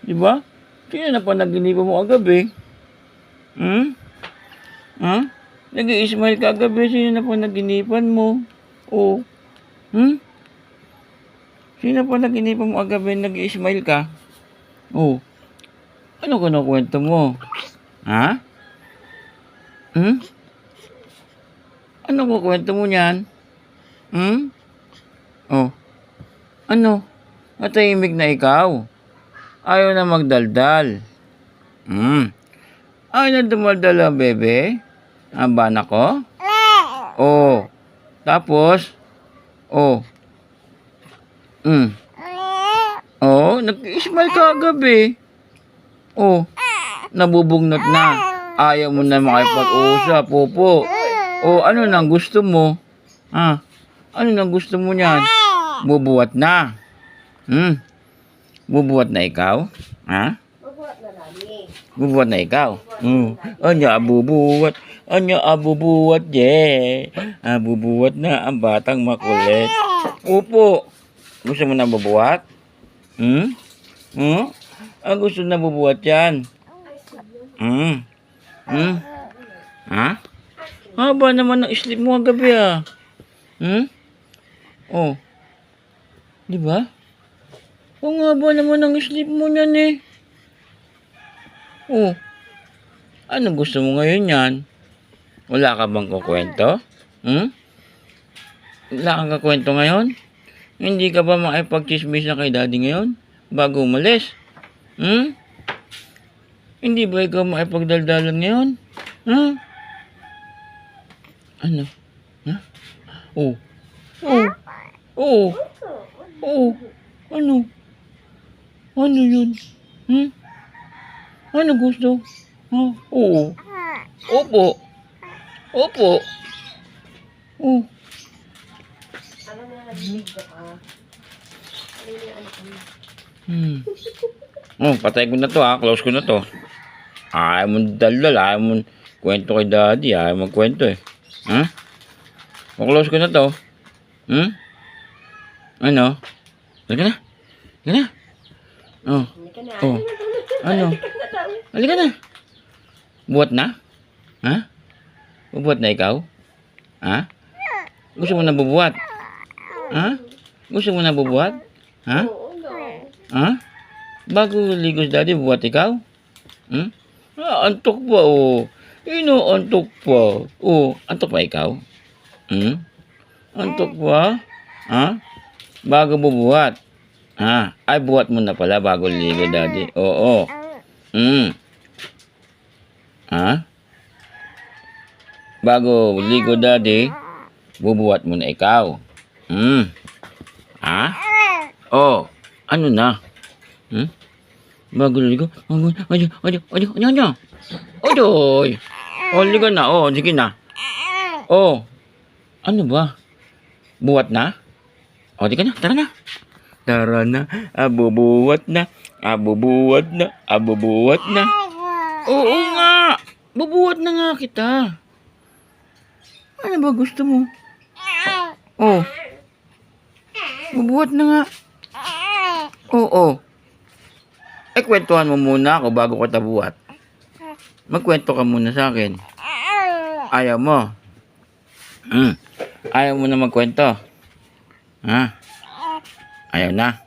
Di ba? Sino na panaginipan mo kagabi? Hmm? Ha? Nag-i-smile ka kagabi. Sino na panaginipan mo? Oh. Hmm? Sino panaginipan mo kagabi nag-i-smile ka? Oh. Ano kinukwento mo? Ha? Hmm? Ano kukwento mo niyan? Hmm? Oh. Ano? Matahimik na ikaw. Ayaw na magdaldal. Hmm. Ayaw na dumaldal ang bebe? Ang bana ko? Oh. Tapos? Oh. Hmm. Oh, nag-smile ka kagabi. Oh. Nabubugnot na. Ayaw mo na makipag-usap, popo. Oh, ano nang gusto mo? Ha? Ano nang gusto mo niyan? Bubuhat na. Hmm. Bubuhat na ikaw? Ha? Bubuhat na namin. Bubuhat na ikaw? Anya bubuhat. Anya bubuhat, yeah. Bubuhat na ang batang makulit. Upo. Gusto mo na bubuhat? Hmm? Hmm? Gusto na bubuhat yan. Hmm? Hmm? Ha? Haba naman ng sleep mo kagabi ah. Hmm? Oh. Di ba? Ang haba naman ng sleep mo niyan eh. Oh. Ano gusto mo ngayon yan? Wala ka bang kukwento? Hmm? Wala kang kukwento ngayon? Hindi ka ba makipag-chismis na kay daddy ngayon? Bago umalis? Hmm? Hindi ba ikaw makipagdaldalan ngayon? Ha? Ano? Ha? Oh. Oh. Oh. Oh. Ano? Ano yun? Hmm? Ano gusto? Ha? Oo. Opo. Opo. Oh. Ano na nag-video ka? Ano yung anak mo? Oh, patay ko na to ha. Close ko na to. Ayaw mo dalal. Ayaw mo kwento kay daddy. Ayaw mo kwento eh. Ha? Close ko na to. Hmm? Ano? Halika na. Halika na. Oh. Halika na. Oh. Ano? Halika na. Buhat na? Ha? Bubuhat na ikaw? Ha? Gusto mo na bubuhat? Ha? Gusto mo na bubuhat? Ha? Oo, no. Ha? Bago ligo si daddy, buhat ikaw? Hmm? Antok pa oh. Antok pa. Oh, antok pa ikaw? Hmm? Antok pa? Ha? Bago bubuhat? Ha? Ay, buhat mo na pala bago ligo daddy. Oo. Hmm. Ha? Bago ligo daddy, bubuhat mo na ikaw. Hmm. Ha? Oh. Ano na? Hmm? Bago ligo. Ayo. Odoy. Oh, ligo na. Oh, sige na. Oh. Ano ba? Buhat na? Oh, di ka na. Tara na. Tara na. Bubuhat na. Bubuhat na. Bubuhat na. Oo nga. Bubuhat na nga kita. Ano ba gusto mo? Oh. Bubuhat na nga. Oo. Kwentuhan mo muna ako bago ko tabuhat. Magkwento ka muna sa akin. Ayaw mo. Ayaw mo na magkwento. Ha? Ayaw na.